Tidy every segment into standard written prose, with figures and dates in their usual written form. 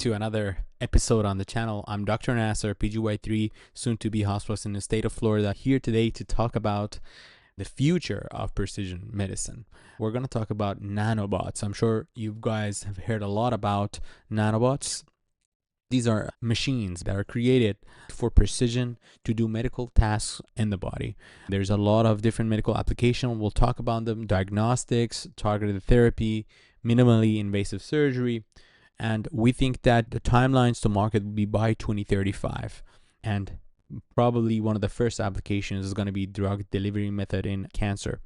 to another episode on the channel. I'm Dr. Nasr, PGY3, soon to be hospitalist in the state of Florida, here today to talk about the future of precision medicine. We're going to talk about nanobots. I'm sure you guys have heard a lot about nanobots. These are machines that are created for precision to do medical tasks in the body. There's a lot of different medical applications. We'll talk about them: diagnostics, targeted therapy, minimally invasive surgery. And we think that the timelines to market will be by 2035. And probably one of the first applications is going to be drug delivery method in cancer.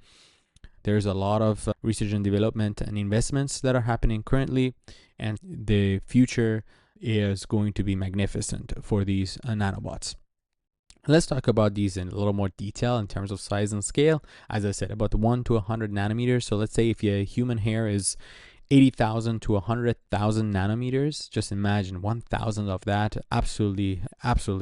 There's a lot of research and development and investments that are happening currently, and the future is going to be magnificent for these nanobots. Let's talk about these in a little more detail in terms of size and scale. As I said, about 1 to 100 nanometers. So let's say if your human hair is 80,000 to 100,000 nanometers, just imagine 1,000 of that. Absolutely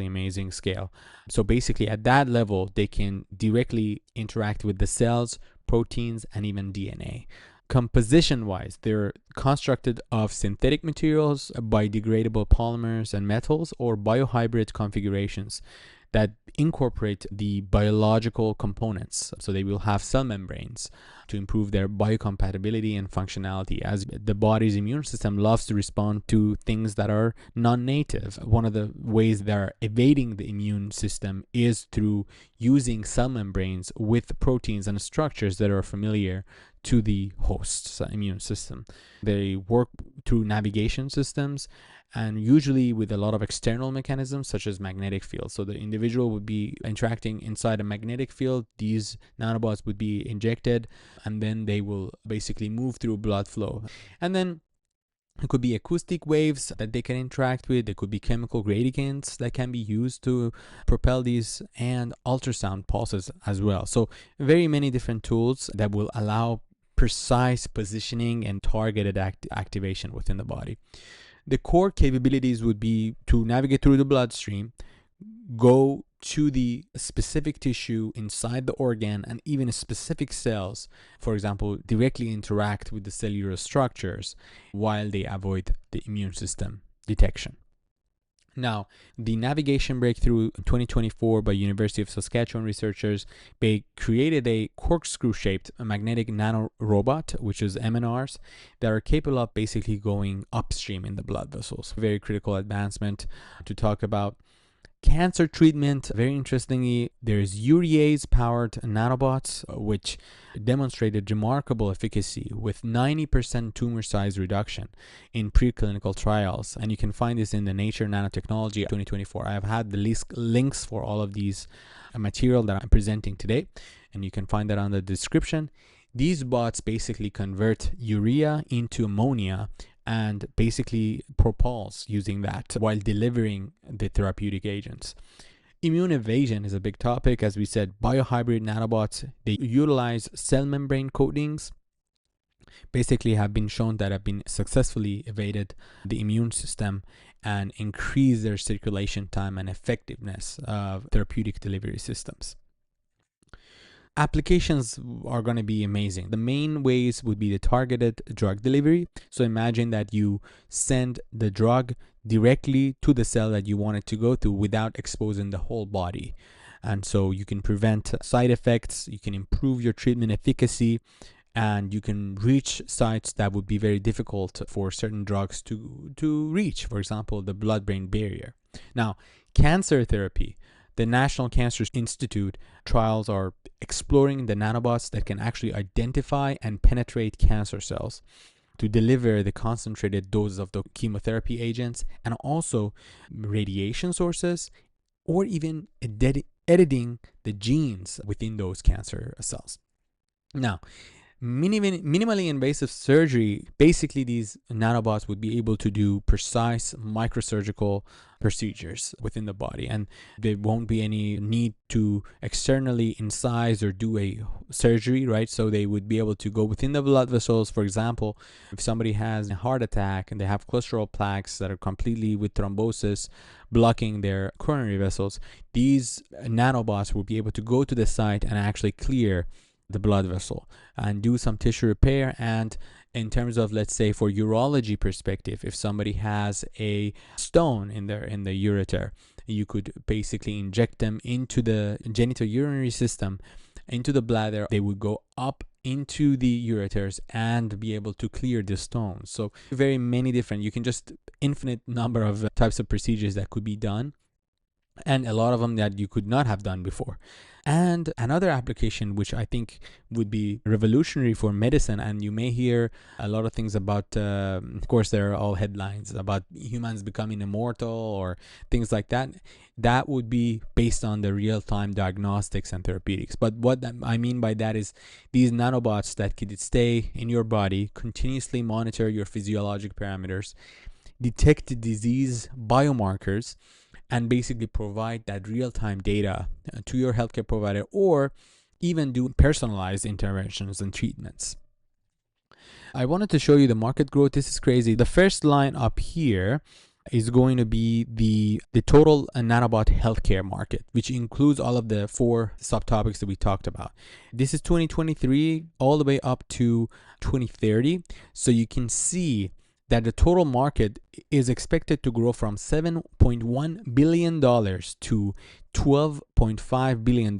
amazing scale. So basically at that level, they can directly interact with the cells, proteins, and even DNA. Composition wise, they're constructed of synthetic materials, biodegradable polymers and metals, or biohybrid configurations that incorporate the biological components. So they will have cell membranes to improve their biocompatibility and functionality, as the body's immune system loves to respond to things that are non-native. One of the ways they're evading the immune system is through using cell membranes with proteins and structures that are familiar to the host's immune system. They work through navigation systems and usually with a lot of external mechanisms such as magnetic fields. So the individual would be interacting inside a magnetic field. These nanobots would be injected and then they will basically move through blood flow. And then it could be acoustic waves that they can interact with. There could be chemical gradients that can be used to propel these, and ultrasound pulses as well. So very many different tools that will allow precise positioning and targeted activation within the body. The core capabilities would be to navigate through the bloodstream, go to the specific tissue inside the organ and even specific cells, for example, directly interact with the cellular structures while they avoid the immune system detection. Now, the navigation breakthrough in 2024 by University of Saskatchewan researchers, they created a corkscrew-shaped magnetic nanorobot, which is MNRs, that are capable of basically going upstream in the blood vessels. Very critical advancement to talk about. Cancer treatment, very interestingly, there's urease-powered nanobots, which demonstrated remarkable efficacy with 90% tumor size reduction in preclinical trials. And you can find this in the Nature Nanotechnology 2024. I have had the links for all of these material that I'm presenting today, and you can find that on the description. These bots basically convert urea into ammonia and basically propulse using that while delivering the therapeutic agents. Immune evasion is a big topic. As we said, biohybrid nanobots, they utilize cell membrane coatings, basically have been shown that have been successfully evaded the immune system and increase their circulation time and effectiveness of therapeutic delivery systems. Applications are going to be amazing. The main ways would be the targeted drug delivery. So imagine that you send the drug directly to the cell that you want it to go to without exposing the whole body. And so you can prevent side effects, you can improve your treatment efficacy, and you can reach sites that would be very difficult for certain drugs to reach, for example, the blood-brain barrier. Now, cancer therapy. The National Cancer Institute trials are exploring the nanobots that can actually identify and penetrate cancer cells to deliver the concentrated doses of the chemotherapy agents and also radiation sources, or even editing the genes within those cancer cells. Now, minimally invasive surgery, basically these nanobots would be able to do precise microsurgical procedures within the body, and there won't be any need to externally incise or do a surgery, right? So they would be able to go within the blood vessels. For example, if somebody has a heart attack and they have cholesterol plaques that are completely with thrombosis blocking their coronary vessels, these nanobots will be able to go to the site and actually clear the blood vessel and do some tissue repair and in terms of, let's say, for urology perspective, if somebody has a stone in the ureter, you could basically inject them into the genitourinary system, into the bladder. They would go up into the ureters and be able to clear the stones. So very many different, you can just infinite number of types of procedures that could be done, and a lot of them that you could not have done before. And another application which I think would be revolutionary for medicine, and you may hear a lot of things about, of course, there are all headlines about humans becoming immortal or things like that. That would be based on the real-time diagnostics and therapeutics. But what I mean by that is these nanobots that could stay in your body, continuously monitor your physiologic parameters, detect disease biomarkers, and basically provide that real-time data to your healthcare provider, or even do personalized interventions and treatments. I wanted to show you the market growth. This is crazy. The first line up here is going to be the total nanobot healthcare market, which includes all of the 4 subtopics that we talked about. This is 2023 all the way up to 2030. So you can see that the total market is expected to grow from $7.1 billion to $12.5 billion.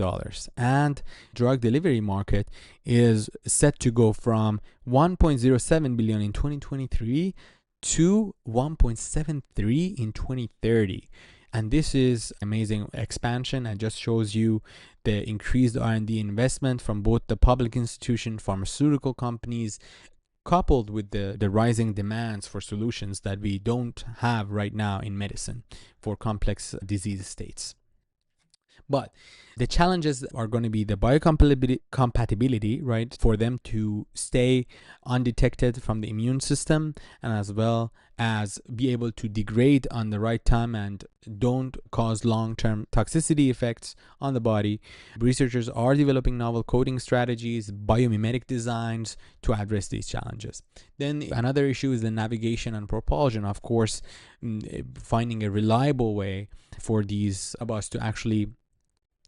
And drug delivery market is set to go from 1.07 billion in 2023 to 1.73 in 2030. And this is amazing expansion, and just shows you the increased R&D investment from both the public institution, pharmaceutical companies, coupled with the rising demands for solutions that we don't have right now in medicine for complex disease states. But the challenges are going to be the biocompatibility, right, for them to stay undetected from the immune system, and as well as be able to degrade on the right time and don't cause long-term toxicity effects on the body. Researchers are developing novel coding strategies, biomimetic designs to address these challenges. Then another issue is the navigation and propulsion. Of course, finding a reliable way for these robots to actually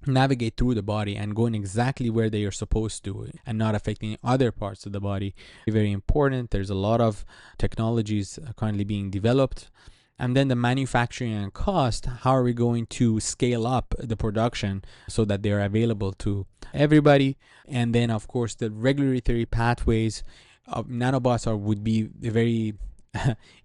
navigate through the body and going exactly where they are supposed to and not affecting other parts of the body. Very important. There's a lot of technologies currently being developed. And then the manufacturing and cost, how are we going to scale up the production so that they're available to everybody? And then, of course, the regulatory pathways of nanobots would be very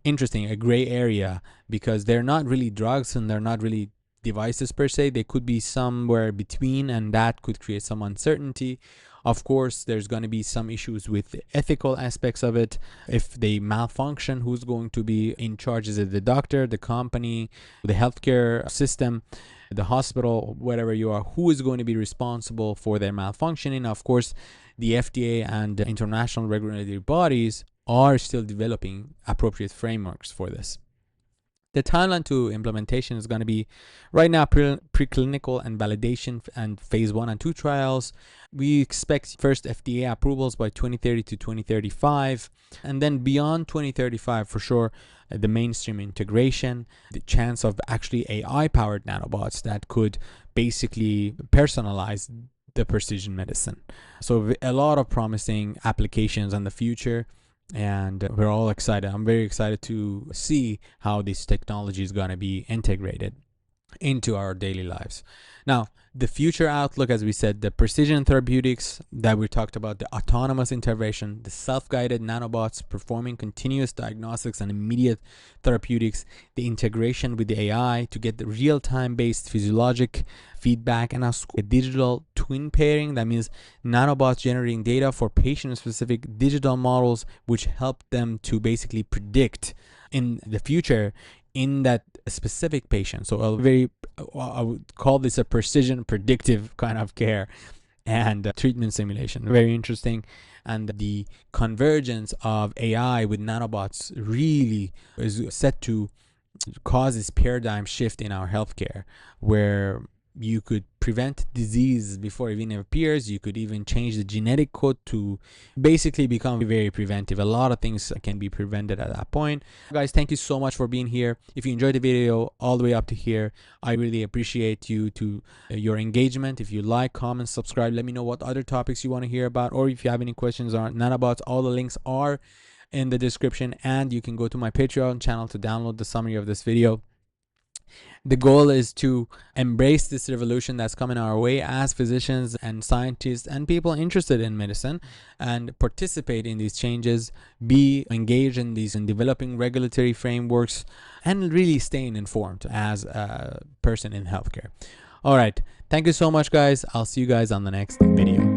interesting, a gray area, because they're not really drugs and they're not really devices per se. They could be somewhere between, and that could create some uncertainty. Of course, there's going to be some issues with the ethical aspects of it. If they malfunction, who's going to be in charge? Is it the doctor, the company, the healthcare system, the hospital, wherever you are? Who is going to be responsible for their malfunctioning? Of course, the FDA and the international regulatory bodies are still developing appropriate frameworks for this. The timeline to implementation is going to be right now preclinical and validation and phase 1 and 2 trials. We expect first FDA approvals by 2030 to 2035. And then beyond 2035, for sure, the mainstream integration, the chance of actually AI-powered nanobots that could basically personalize the precision medicine. So a lot of promising applications in the future. And we're all excited. I'm very excited to see how this technology is going to be integrated into our daily lives. Now, the future outlook, as we said, the precision therapeutics that we talked about, the autonomous intervention, the self-guided nanobots performing continuous diagnostics and immediate therapeutics, the integration with the AI to get the real-time based physiologic feedback, and a digital twin pairing. That means nanobots generating data for patient-specific digital models, which help them to basically predict in the future in that specific patient. So I would call this a precision predictive kind of care and treatment simulation. Very interesting. And the convergence of AI with nanobots really is set to cause this paradigm shift in our healthcare, where you could prevent disease before it even appears. You could even change the genetic code to basically become very preventive. A lot of things can be prevented at that point. Guys, thank you so much for being here. If you enjoyed the video all the way up to here, I really appreciate your engagement. If you like, comment, subscribe. Let me know what other topics you want to hear about, or if you have any questions on nanobots. All the links are in the description, and you can go to my Patreon channel to download the summary of this video. The goal is to embrace this revolution that's coming our way as physicians and scientists and people interested in medicine, and participate in these changes, be engaged in these and developing regulatory frameworks, and really staying informed as a person in healthcare. All right. Thank you so much, guys. I'll see you guys on the next video.